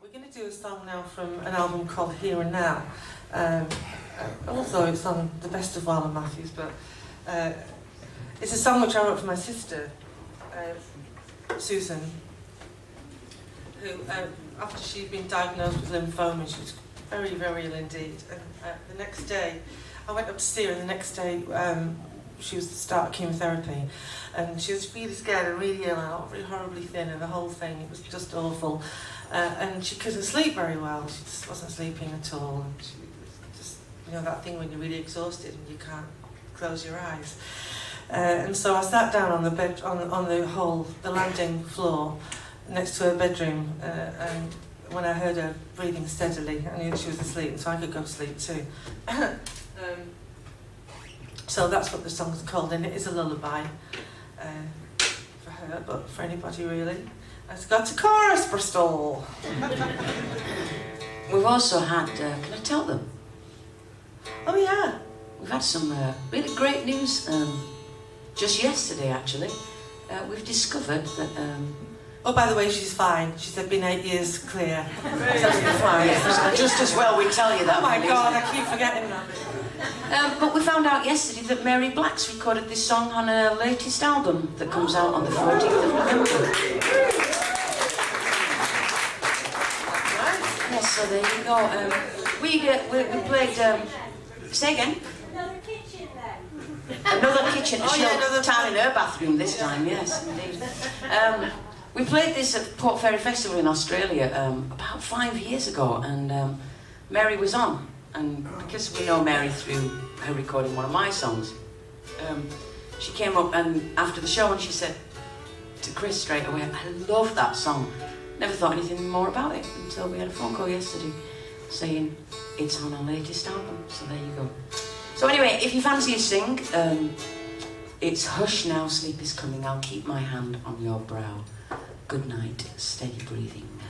We're going to do a song now from an album called Here and Now. Also, it's on the best of Wyler Matthews, but it's a song which I wrote for my sister, Susan, who, after she'd been diagnosed with lymphoma, she was very, very ill indeed. And the next day, I went up to see her, and the next day, she was to start chemotherapy, and she was really scared and really ill and really horribly thin, and the whole thing, it was just awful. And she couldn't sleep very well. She just wasn't sleeping at all. And she was just, you know, that thing when you're really exhausted and you can't close your eyes. And so I sat down on the bed, on the landing floor next to her bedroom, and when I heard her breathing steadily, I knew that she was asleep, so I could go to sleep too. So that's what the song's called, and it is a lullaby for her, but for anybody really. It's got a chorus, Bristol. We've also had, can I tell them? Oh yeah. We've had some really great news just yesterday actually. We've discovered that... Oh, by the way, she's fine. She's been 8 years clear. So she's fine. Yeah, just as well we tell you that. Oh my God, I keep forgetting that. But we found out yesterday that Mary Black's recorded this song on her latest album that comes out on the 14th of November. Yes, so there you go. We played... say again? Another kitchen then. Another kitchen. Oh, yeah, another time in her bathroom this time, yes, indeed. We played this at the Port Fairy Festival in Australia about 5 years ago, and Mary was on. And because we know Mary through her recording one of my songs, she came up and after the show and she said to Chris straight away, I love that song. Never thought anything more about it until we had a phone call yesterday saying it's on her latest album, so there you go. So anyway, if you fancy a sing, it's Hush Now, Sleep Is Coming, I'll keep my hand on your brow. Good night, steady breathing now.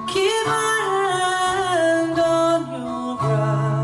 Keep my hand on your brow.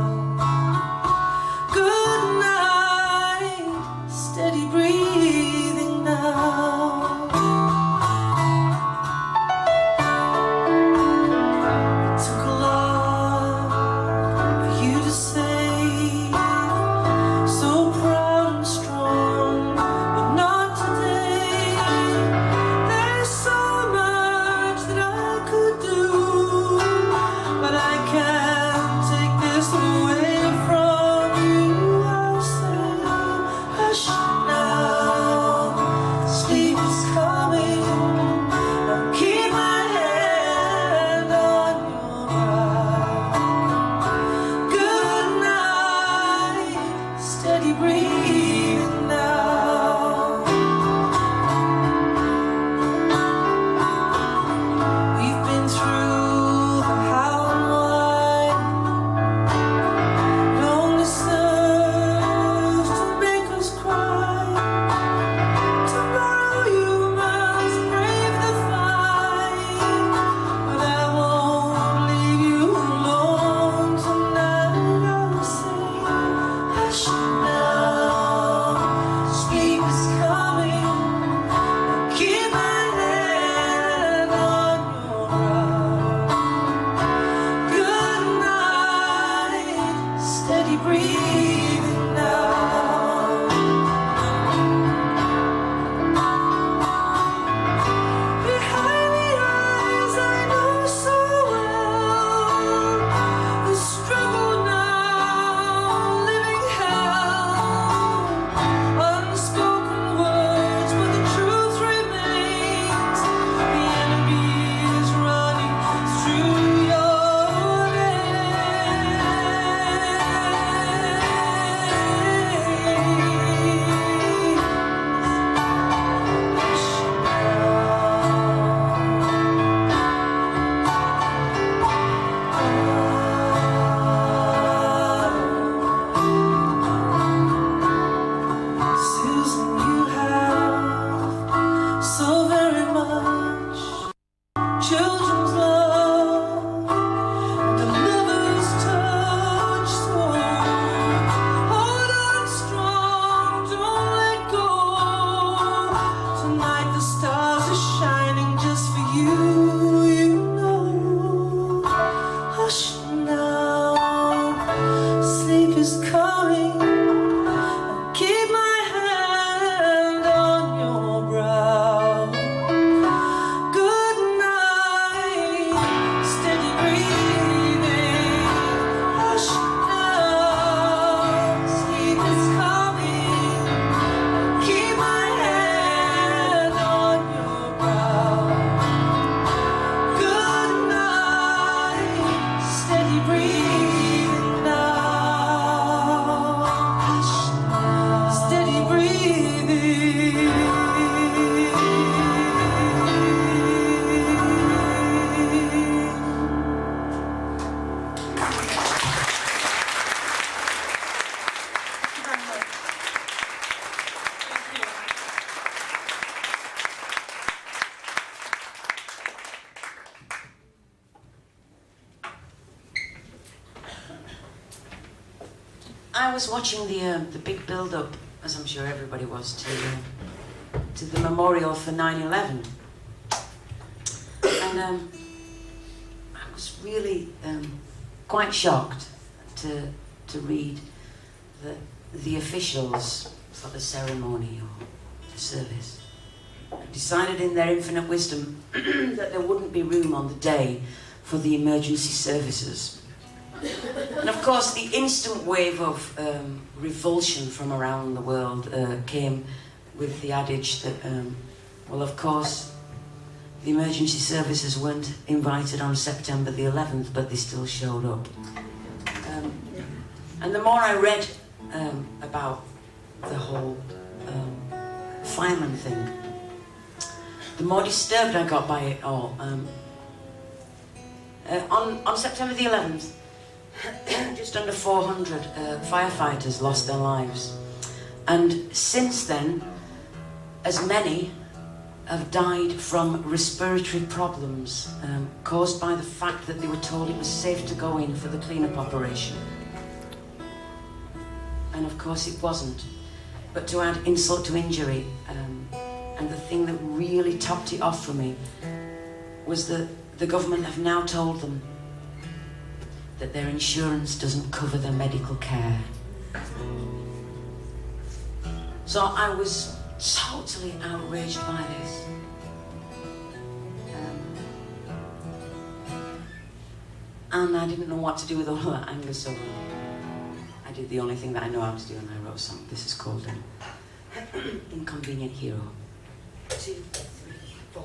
I was watching the big build-up, as I'm sure everybody was, to the memorial for 9/11, and I was really quite shocked to read that the officials for the ceremony or the service decided in their infinite wisdom that there wouldn't be room on the day for the emergency services. And of course the instant wave of revulsion from around the world came with the adage that, well, of course, the emergency services weren't invited on September the 11th, but they still showed up. And the more I read about the whole fireman thing, the more disturbed I got by it all. On September the 11th, just under 400 firefighters lost their lives. And since then, as many have died from respiratory problems caused by the fact that they were told it was safe to go in for the cleanup operation. And of course it wasn't. But to add insult to injury, and the thing that really topped it off for me was that the government have now told them that their insurance doesn't cover their medical care. So I was totally outraged by this. And I didn't know what to do with all that anger, so I did the only thing that I know how to do, and I wrote a song. This is called Inconvenient Hero. 2, 3, 4.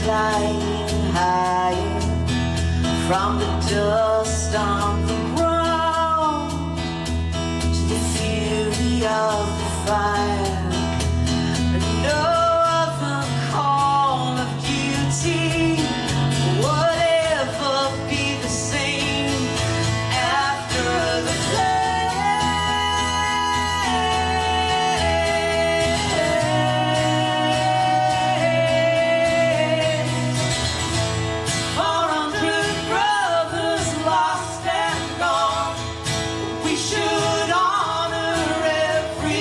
Climbing higher from the dust on the ground to the fury of the fire, and no other call of duty would ever be the same after the play. Should honor every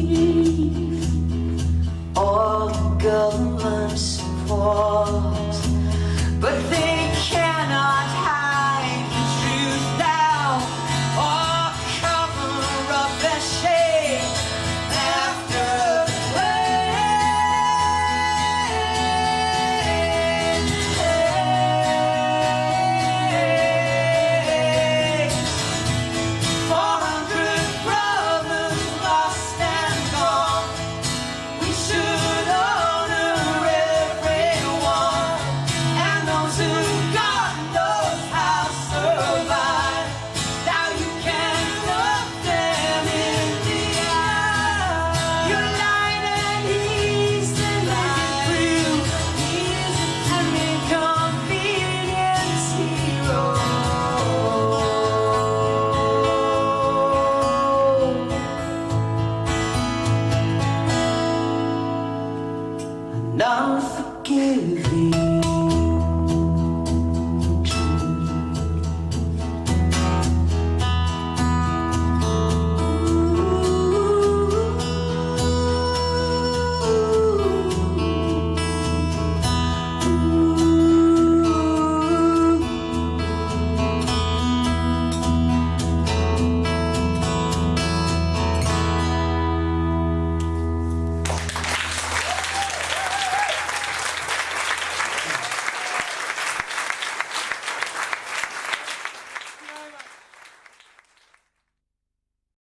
me.